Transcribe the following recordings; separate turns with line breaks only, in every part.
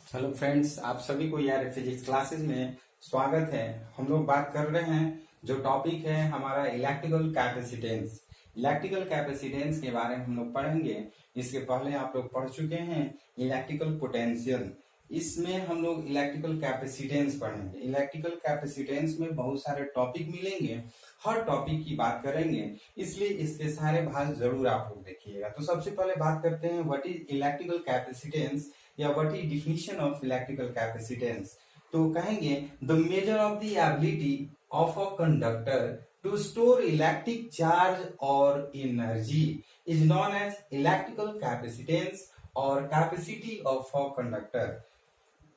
Hello friends, आप सभी को यार फिजिक्स क्लासेस में स्वागत है। हम लोग बात कर रहे हैं, जो टॉपिक है हमारा इलेक्ट्रिकल कैपेसिटेंस। इलेक्ट्रिकल कैपेसिटेंस के बारे में हम लोग पढ़ेंगे। इसके पहले आप लोग पढ़ चुके हैं इलेक्ट्रिकल पोटेंशियल। इसमें हम लोग इलेक्ट्रिकल कैपेसिटेंस पढ़ेंगे। इलेक्ट्रिकल कैपेसिटेंस में बहुत सारे टॉपिक मिलेंगे, हर टॉपिक की बात करेंगे, इसलिए इसके सारे भाग जरूर आप लोग देखिएगा। तो सबसे पहले बात करते हैं व्हाट इज इलेक्ट्रिकल कैपेसिटेंस या what is definition of electrical capacitance. तो कहेंगे the measure of the ability of a conductor to store electric charge और energy is known as electrical capacitance और कैपेसिटी ऑफ अ कंडक्टर।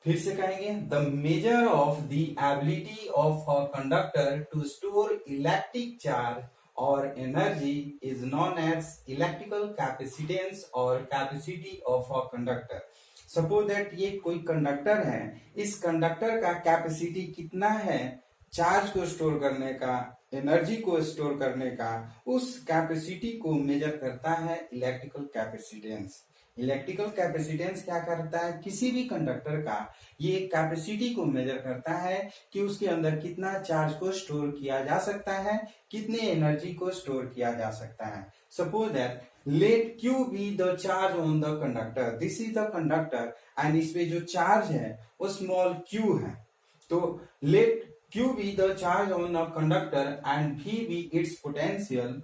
फिर से कहेंगे the measure of the ability of a conductor to store electric charge और energy is known as electrical capacitance और capacity of a conductor. Suppose that ये कोई conductor है, इस कंडक्टर का कैपेसिटी कितना है चार्ज को स्टोर करने का, एनर्जी को स्टोर करने का, उस कैपेसिटी को मेजर करता है इलेक्ट्रिकल कैपेसिटेंस। इलेक्ट्रिकल कैपेसिटेंस क्या करता है, किसी भी कंडक्टर का ये कैपेसिटी को मेजर करता है कि उसके अंदर कितना चार्ज को स्टोर किया जा सकता है, कितने एनर्जी को स्टोर किया जा सकता है। Suppose that let Q be the charge on the conductor, this is the conductor and इस पे जो चार्ज है वो स्मॉल q है। तो let Q be the charge on the conductor and V be its potential,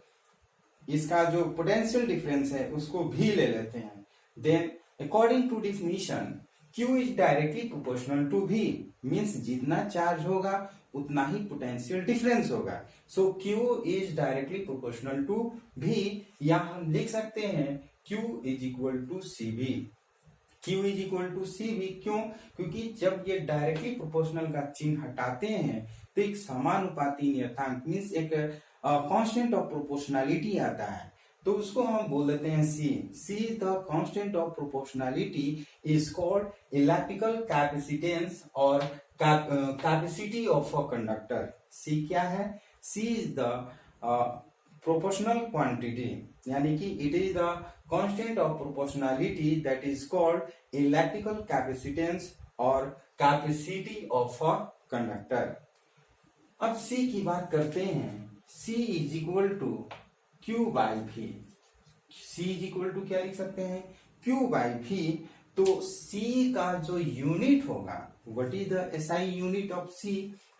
इसका जो potential difference है उसको भी ले लेते हैं। Then according to definition Q is directly proportional to V, means जितना चार्ज होगा उतना ही पोटेंशियल डिफरेंस होगा। So Q is directly proportional to V, या हम लिख सकते हैं Q is equal to CV। Q is equal to CV क्यों? क्योंकि जब ये डायरेक्टली प्रोपोर्शनल का चिन्ह हटाते हैं तो एक समानुपाती नियतांक मीन्स एक कांस्टेंट ऑफ प्रोपोर्शनलिटी आता है, तो उसको हम बोल देते हैं C। C the constant of proportionality is called electrical capacitance और capacity of a conductor. C क्या है? C is the proportional quantity, यानी कि it is the constant of proportionality that is called electrical capacitance और capacity of a conductor. अब C की बात करते हैं। C is equal to Q by V। C is equal to क्या लिख सकते हैं? Q by V। तो C का जो यूनिट होगा, what is the SI unit of C,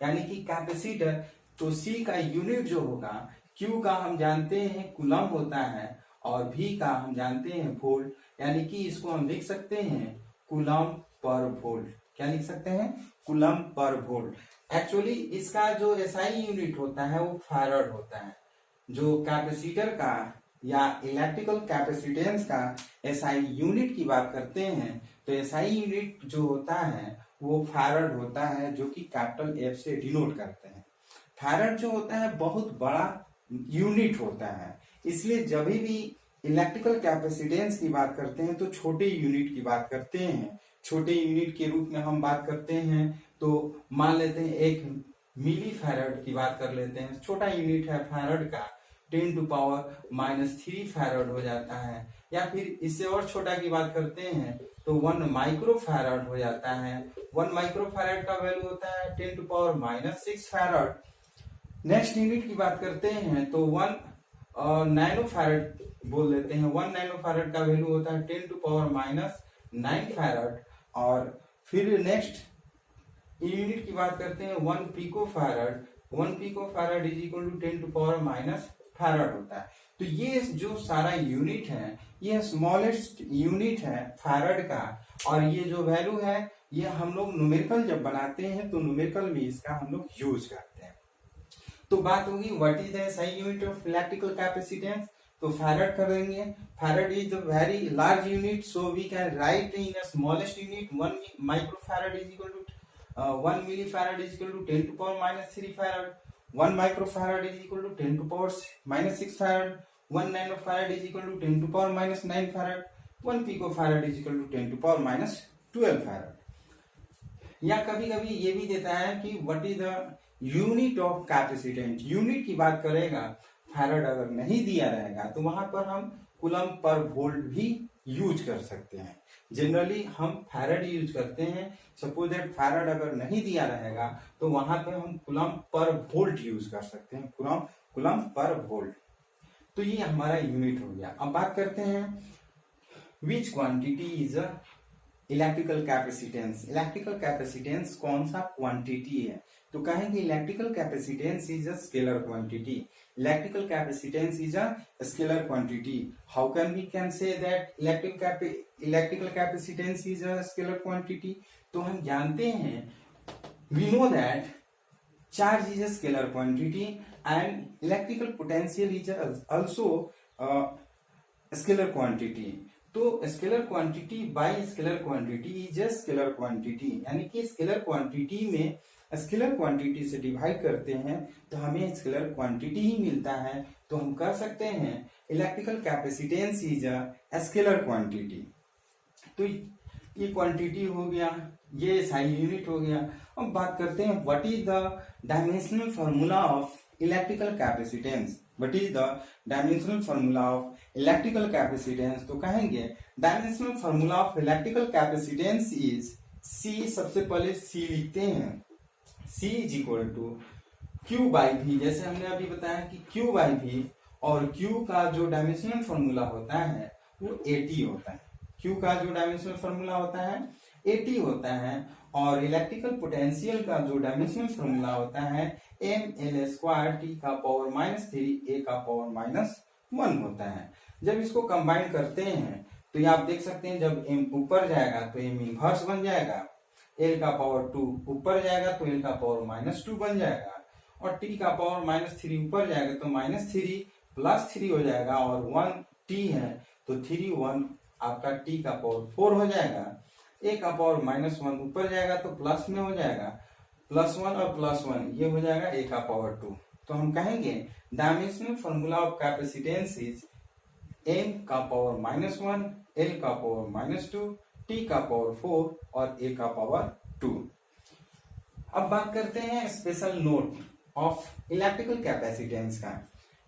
यानी कि कैपेसिटर। तो C का यूनिट जो होगा, Q का हम जानते हैं कूलम होता है और V का हम जानते हैं वोल्ट, यानी कि इसको हम लिख सकते हैं कूलम पर वोल्ट। क्या लिख सकते हैं? Coulomb per volt. एक्चुअली इसका जो SI यूनिट होता है वो फैराड होता है। जो कैपेसिटर का या इलेक्ट्रिकल कैपेसिटेंस का SI यूनिट की बात करते हैं तो SI यूनिट जो होता है वो फैराड होता है, जो कि कैपिटल F से डिनोट करते हैं। फैराड जो होता है बहुत बड़ा यूनिट होता है, इसलिए जब भी इलेक्ट्रिकल कैपेसिटेंस की बात करते हैं तो छोटे यूनिट की बात करते हैं। छोटे यूनिट के रूप में हम बात करते हैं तो मान लेते हैं 1 मिली फैराड की बात कर लेते हैं। छोटा यूनिट है फैराड का, 10⁻³ फैराड हो जाता है। या फिर इससे और छोटा की बात करते हैं तो 1 माइक्रो फैराड हो जाता है। 1 माइक्रो फैराड का वैल्यू होता है 10⁻⁻6 फैराड। नेक्स्ट यूनिट की बात करते हैं तो 1 नैनो फैराड बोल देते हैं। 1 नैनो फैराड का वैल्यू होता है 10⁻⁹ फैराड। और फिर नेक्स्ट यूनिट की बात करते हैं 1 pico farad. 1 pico farad is equal to 10⁻⁻ farad होता है। तो ये जो सारा यूनिट है ये स्मॉलेस्ट यूनिट है फैराड का, और ये जो वैल्यू है ये हम लोग न्यूमेरिकल जब बनाते हैं तो न्यूमेरिकल में इसका हम लोग यूज करते हैं। तो बात होगी what is the SI unit of electrical capacitance. तो फैराड करेंगे। Farad is the very large unit, so we can write in a smallest unit 1 microfarad is equal to 1 millifarad is equal to 10⁻³ farad. 1 microfarad is equal to 10⁻⁻6 farad. 1 nanofarad is equal to 10⁻⁹ farad. 1 picofarad is equal to 10⁻12 farad. या कभी कभी ये भी देता है कि what is the unit of capacitance. Unit की बात करेगा, फैराड अगर नहीं दिया रहेगा तो वहां पर हम कूलम पर वोल्ट भी यूज कर सकते हैं। जनरली हम फैराड यूज करते हैं। सपोज दैट फैराड अगर नहीं दिया रहेगा तो वहां पे हम कूलम पर वोल्ट यूज कर सकते हैं, कूलम पर वोल्ट। तो ये हमारा यूनिट हो गया। अब बात करते हैं which quantity is a electrical capacitance. Electrical capacitance कौन सा क्वांटिटी है? तो कहेंगे electrical capacitance is a scalar quantity. Electrical capacitance is a scalar quantity. How can we can say that electrical capacitance is a scalar quantity? तो हम जानते हैं, we know that charge is a scalar quantity and electrical potential is also scalar quantity. तो scalar quantity by scalar quantity is a scalar quantity, यानी कि scalar quantity में scalar quantity से divide करते हैं तो हमें स्केलर क्वांटिटी ही मिलता है। तो हम कह सकते हैं electrical capacitance is a scalar quantity. तो ये क्वांटिटी हो गया, ये साइज यूनिट हो गया। अब बात करते हैं what is the dimensional formula of electrical capacitance. What is the dimensional formula of electrical capacitance? तो कहेंगे dimensional formula of electrical capacitance is C. सबसे पहले सी लिखते हैं, C is equal to Q by V. जैसे हमने अभी बताया कि क्यू बाई भी, और क्यू का जो डायमेंशनल फार्मूला होता है वो 80 होता है। क्यू का जो डायमेंशनल फार्मूला होता है 80 होता है, और इलेक्ट्रिकल पोटेंशियल का जो डायमेंशनल फार्मूला होता है ml² t का पावर -3 a का पावर -1 होता है। जब इसको कंबाइन करते हैं तो ये आप देख सकते हैं, जब m ऊपर जाएगा तो m इनवर्स बन जाएगा, l का पावर 2 ऊपर जाएगा तो l का पावर -2 बन जाएगा, और t का पावर -3 ऊपर जाएगा तो -3 + 3 हो जाएगा, और 1 t है तो 3 1 आपका t का पावर 4 हो जाएगा। a का पावर -1 ऊपर जाएगा तो प्लस में हो जाएगा, +1 और +1 ये हो जाएगा a का पावर 2। तो हम कहेंगे dimensional formula of capacitance is m का पावर -1, l का पावर -2, t का पावर 4 और a का पावर 2। अब बात करते हैं special note of electrical capacitance का।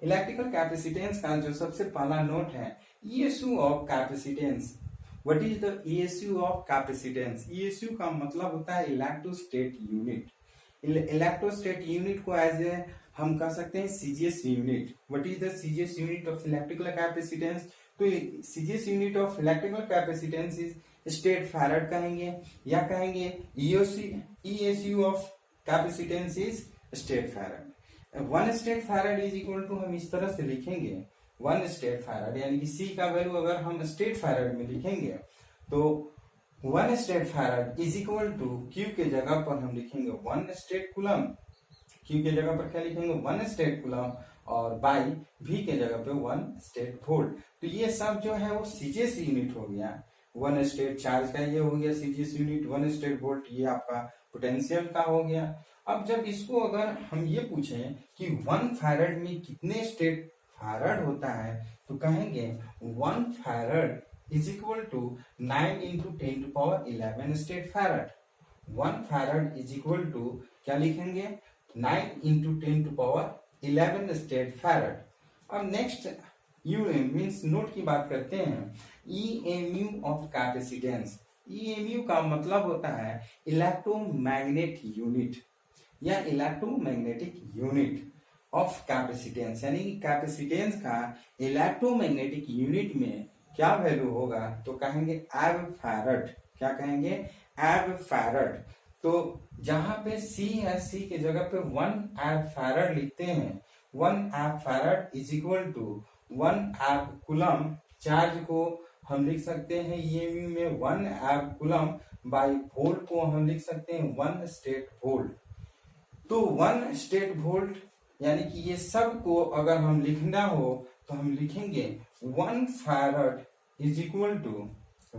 इलेक्ट्रिकल कैपेसिटेंस का जो सबसे पहला नोट है ESU of capacitance. What is the ESU of capacitance? ESU का मतलब होता है इलेक्ट्रोस्टेट यूनिट। इलेक्ट्रोस्टेट यूनिट को एज ए हम कह सकते हैं CGS unit. What is the CGS unit of electrical capacitance? तो CGS unit of electrical capacitance is state farad कहेंगे, या कहेंगे ESU of capacitance is state farad. 1 state farad is equal to, हम इस तरह से लिखेंगे 1 स्टेट फैराड, यानी कि C का वैल्यू अगर हम स्टेट फैराड में लिखेंगे तो 1 state farad is equal to Q के जगह पर हम लिखेंगे 1 स्टेट कूलम। Q के जगह पर क्या लिखेंगे 1 स्टेट कूलम, और बाई V के जगह पे 1 स्टेट वोल्ट। तो ये सब जो है वो CGS यूनिट हो गया। 1 स्टेट चार्ज का ये हो गया CGS यूनिट, 1 स्टेट वोल्ट ये आपका पोटेंशियल का हो गया। अब जब इसको अगर हम ये पूछें कि 1 फैराड में कितने स्टेट फैराड होता है, तो कहेंगे 1 farad is equal to 9 × 10⁻11 state farad. 1 farad is equal to क्या लिखेंगे 9 × 10⁻11 स्टेट फैराड। अब नेक्स्ट मीन्स नोट की बात करते हैं, EMU ऑफ कैपेसिटेंस। EMU का मतलब होता है इलेक्ट्रोमैग्नेट यूनिट या इलेक्ट्रोमैग्नेटिक यूनिट ऑफ कैपेसिटेंस, यानी कि कैपेसिटेंस का इलेक्ट्रोमैग्नेटिक यूनिट में क्या वैल्यू होगा, तो कहेंगे एब फैराड। क्या कहेंगे एब फैराड। तो जहां पे C है, C के जगह पे 1 एब फैराड लिखते हैं। 1 एब फैराड इज इक्वल टू 1 एब कूलम। चार्ज को हम लिख सकते हैं EMU में 1 एब कूलम, बाई वोल्ट को हम लिख सकते हैं 1 स्टेट वोल्ट। तो 1 स्टेट वोल्ट, यानी कि ये सब को अगर हम लिखना हो तो हम लिखेंगे 1 farad is equal to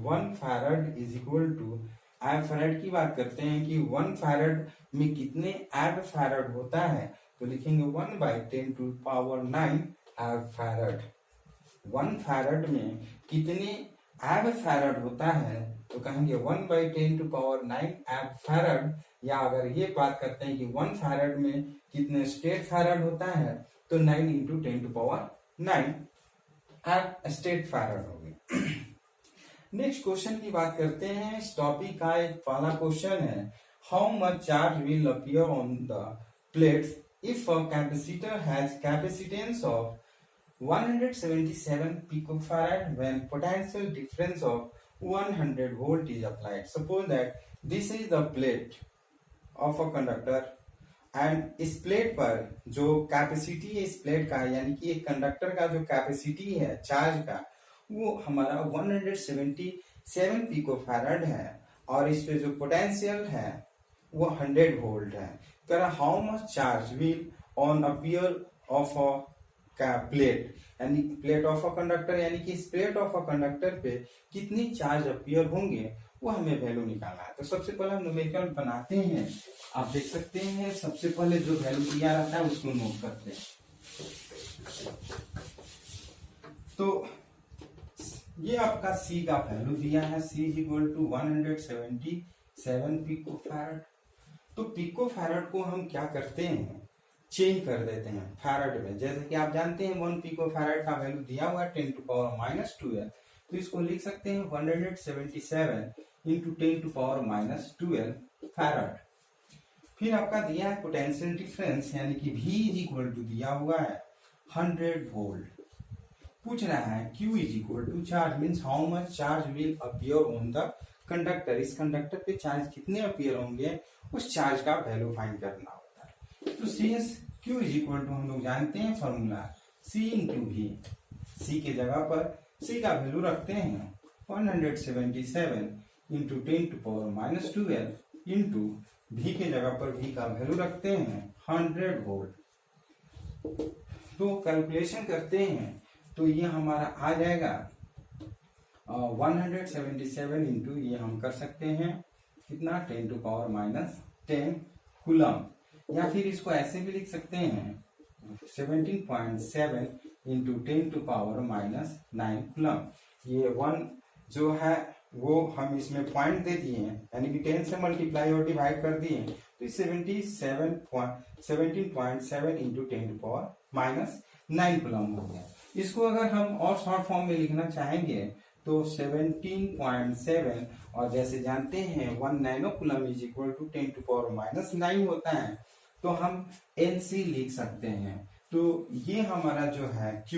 1 farad is equal to ab farad की बात करते हैं कि 1 फैराड में कितने एब फैराड होता है, तो लिखेंगे 1/10⁹ एब फैराड। 1 फैराड में कितने एब फैराड होता है, तो कहेंगे 1/10⁹ एब फैराड। या अगर ये बात करते हैं कि 1 फैराड में कितने स्टेट फैराड होता है, तो 9 × 10⁻9। एट स्टेट फैराड हो गए। नेक्स्ट क्वेश्चन की बात करते हैं। इस टॉपिक का एक पहला क्वेश्चन है, how much charge will appear on the plates if a capacitor has capacitance of 177 picofarad when potential difference of 100 volt is applied. Suppose that this is the plate of a conductor and इस plate पर जो capacity है इस plate का, यानी कि एक conductor का जो कैपेसिटी है चार्ज का, वो हमारा 177 पिकोफैराड है और इस पे जो पोटेंशियल है वो 100 वोल्ट है। कह how much charge will on appear of a plate, यानी प्लेट ऑफ अ कंडक्टर, यानी कि इस प्लेट ऑफ अ कंडक्टर पे कितनी चार्ज अपीयर होंगे वो हमें वैल्यू निकालना है। तो सबसे पहले हम न्यूमेरिकल बनाते हैं। आप देख सकते हैं सबसे पहले जो वैल्यू दिया रहता है उसको नोट करते हैं। तो ये आपका C का वैल्यू दिया है, C is equal to 177 picofarad. तो पिकोफैराड को हम क्या करते हैं, चेंज कर देते हैं फैराड में। जैसे कि आप जानते हैं 1 पिकोफैराड का वैल्यू दिया हुआ है 10⁻⁻12, तो इसको लिख सकते हैं 177 इंटू 10⁻⁻12 फैराड। फिर आपका दिया है पोटेंशियल डिफरेंस, यानी कि V इज इक्वल टू दिया हुआ है 100 वोल्ट। पूछ रहा है Q is equal to charge, means how much charge will appear on the conductor, इस कंडक्टर पे चार्ज कितने अपीयर होंगे उस चार्ज का वैल्यू फाइंड करना होता है। तो since Q is equal to हम लोग जानते हैं formula C into V, C के जगह पर C का वैल्यू रखते हैं 177 इंटू 10⁻⁻12 इंटू V के जगह पर V का वैल्यू रखते हैं 100 वोल्ट। तो कैलकुलेशन करते हैं तो ये हमारा आ जाएगा 177 इंटू ये हम कर सकते हैं कितना 10⁻⁻10 कूलम, या फिर इसको ऐसे भी लिख सकते हैं 17.7 इंटू 10⁻�9 कूलम। ये 1 जो है वो हम इसमें पॉइंट दे दिए हैं, यानी कि 10 से मल्टीप्लाई और डिवाइड कर दिए, तो 17.7 इंटू 10⁻�9 कूलम हो गया। इसको अगर हम और शॉर्ट फॉर्म में लिखना चाहेंगे तो 17.7 और जैसे जानते हैं 1 nano coulomb is equal to 10⁻�9 होता है, तो हम NC लिख सकते हैं। तो ये हमारा जो है Q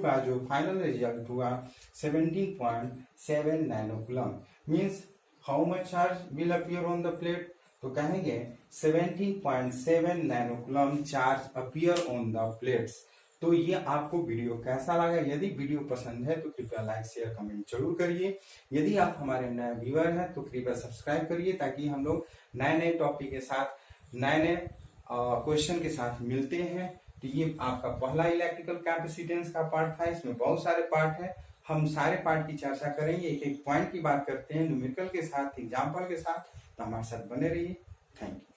का जो फाइनल रिजल्ट हुआ 17.7 nano coulomb, means how much charge will appear on the plate, तो कहेंगे 17.7 nano coulomb charge appear on the plates. तो ये आपको वीडियो कैसा लगा, यदि वीडियो पसंद है तो कृपया लाइक शेयर कमेंट जरूर करिए। यदि आप हमारे नए व्यूअर हैं तो कृपया सब्सक्राइब करिए, ताकि हम लोग नए नए टॉपिक के साथ नए नए क्वेश्चन के साथ मिलते हैं। तो ये आपका पहला इलेक्ट्रिकल कैपेसिटेंस का पार्ट था, इसमें बहुत सारे पार्ट है, हम सारे पार्ट की चर्चा करेंगे, एक एक पॉइंट की बात करते हैं न्यूमेरिकल के साथ, एग्जाम्पल के साथ। तो हमारे साथ बने रहिए। Thank you.